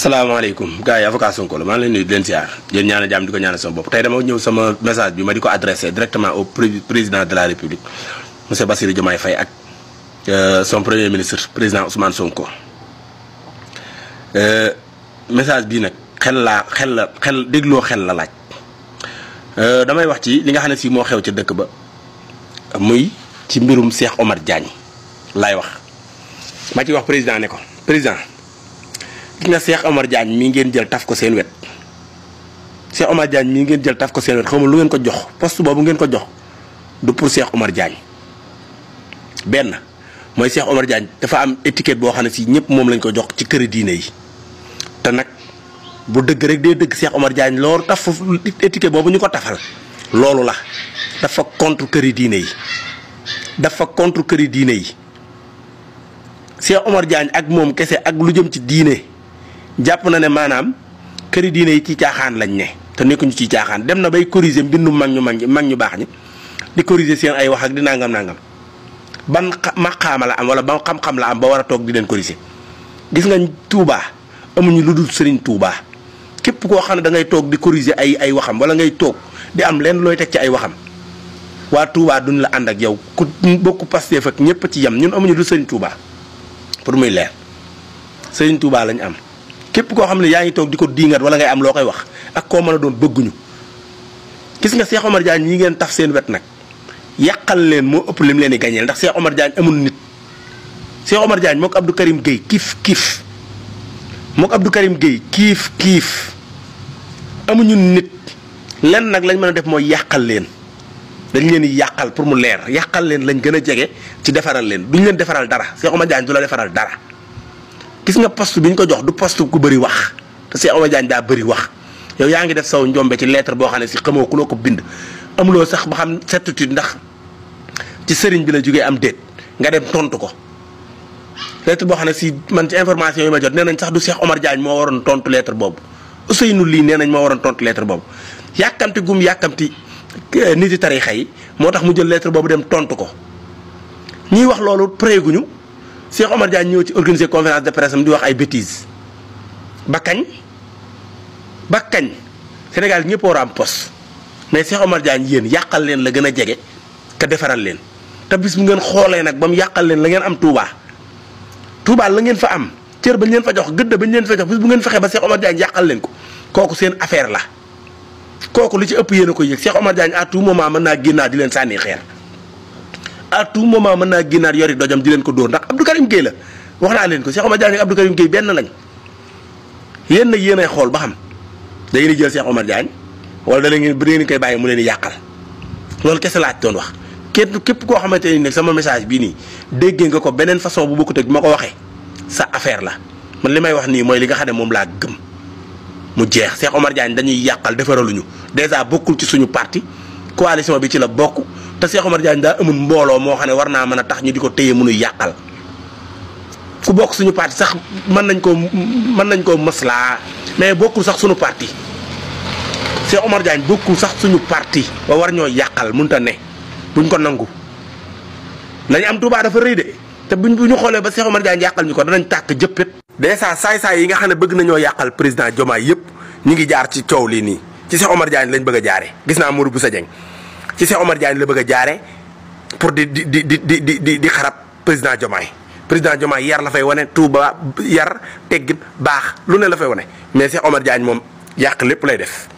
salaamaaleykum gars yi avocat Sonko la maa ngi leen nuyu di leen siyaar yéen ñaanal jàmm di ko ñaanal sama bopp tey dama ñëw sama message bi ma di ko adressé directement au président de la République monsieur Bassirou Diomaye Faye ak son premier ministre président Ousmane Sonko. Message bii nag xel dégloo xel la laaj damay wax ci li nga xam ne si moo xew ca dëkk ba muy ci mbirum Cheikh Omar Diagne laay wax ma ci wax président ne ko président. gis nga Cheikh Omar Diagne mii ngeen jël taf ko seen wet Cheikh Omar Diagne mii ngeen jël taf ko seen wet xamul lu ngeen ko jox poste boobu ngeen ko jox du pour Cheikh Omar Diagne benn mooy Cheikh Omar Diagne dafa am étiquette boo xam ne si ñëpp moom lañ ko jox ci këri diine yi te nag bu dëgg rek dee dëgg Cheikh Omar Diagne loolu taf foofu étiquette boobu ñu ko tafal loolu la dafa contre këri diine yi dafa contre këri diine yi Cheikh Omar Diagne ak moom kese ak lu jëm ci diine. jàpp na ne maanaam këri diine yi ci caaxaan lañ ne te nekkuñu ci caaxaan dem na bay corriger mbindu mag ñu baax ñi di corriger seen ay wax ak di nangam ban maqaama la am wala ban xam-xam la am ba war a toog di leen corriger. gis nga Touba amuñu lu dul Serigne Touba képp koo xam ne da ngay toog di corriger ay waxam wala ngay toog di am leen looy teg ci ay waxam waa Touba duñ la ànd ak yow ku bokk Pastef ak ñëpp ci yem ñun amuñu lu Serigne Touba pour muy leer Serigne Touba lañ am. képp koo xam ne yaa ngi toog di ko diingat wala ngay am loo koy wax ak koo mën a doon bëgguñu gis nga Cheikh Omar Diagne ñi ngeen taf seen wet nag yàqal leen moo ëpp lim leen di gañeel ndax Cheikh Omar Diagne amul nit. Cheikh Omar Diagne mook Abdou Karim Gueye kiif amuñu nit lenn nag lañ mën a def mooy yàqal leen dañ leen di yàqal pour mu leer yàqal leen lañ gën a jege ci defaral leen duñ leen defaral dara Cheikh Omar Diagne du la defaral dara. gis nga poste bi ñu ko jox du poste ku bëri wax te Cheikh Omar Diagne daa bëri wax yow yaa ngi def saw njombe ci lettre boo xam ne si xamoo ku la ko bind amuloo sax ba xam certitude ndax ci sëriñ bi la jógee am déet nga dem tontu ko lettre boo xam ne si man ci information yi ma jot nee nañ sax du Cheikh Omar Diagne moo waroon tontu lettre boobu Ousseynou lii nee nañ moo waroon tontu lettre boobu yàkkamti nit yi tarixa yi moo tax mu jël lettre boobu dem tontu ko ñiy wax loolu préguñu Cheikh Omar Diagne ñëw ci organiser conférence de presse am di wax ay bêtises ba kañ Sénégal ñëpp war a am poste mais Cheikh Omar Diagne yéen yàqal leen la gën a jege ka defaral leen te bis bu ngeen xoolee nag ba mu yàqal leen la ngeen am Touba la ngeen fa am cër bañ leen fa jox gëdd bañ leen fa jox bis bu ngeen fexee ba Cheikh Omar Diagne yàqal leen ko kooku seen affaire la kooku li ci ëpp yéen a koy yëg Cheikh Omar Diagne à tout moment mën naa génnaat di leen sànni xeer. à tout moment mën naa génnaat yori dojam di leen ko dóor ndax Abdou Karim Gueye la wax naa leen ko Cheikh Omar Diagne ak Abdou Karim Gueye benn lañ yéen nag yéenay xool ba xam da ngeen di jël Cheikh Omar Diagne wala da ngeen koy bàyyi mu leen di yàqal loolu kese laaj doon wax. képp koo xamante ni nag sama message bii nii déggee nga ko beneen façon bu bokkut ak bi ma ko waxee sa affaire la man li may wax nii mooy li nga xam ne moom laa gëm mu jeex Cheikh Omar Diagne dañuy yàqal defaraluñu dèjà bokkul ci suñu parti coalition bi ci la bokk. te Cheikh Omar Diagne daa amul mbooloo moo xam ne war naa mën a tax ñu di ko téye mënuy yàqal ku bokk suñu parti sax mën nañ koo maslaa mais bokkul sax suñu parti Cheikh Omar Diagne bokkul sax suñu parti ba war ñoo yàqal mënut a ne buñ ko nangu. lañ am Touba dafa rëy de te bu ñu xoolee ba Cheikh Omar Diagne yàqal ñu ko danañ tàkk jëppét. dèjà saay-saay yi nga xam ne bëgg nañoo yàqal président Diomaye yëpp ñu ngi jaar ci coow lii nii ci Cheikh Omar Diagne lañ bëgg a jaaree gis naa Modou Boussa Dieng ci Cheikh Omar Diagne la bëgg a jaare pour di xarab président Diomaye yar la fay wane Touba yar teggin baax lu ne la fay wane mais Cheikh Omar Diagne moom yàq lépp lay def.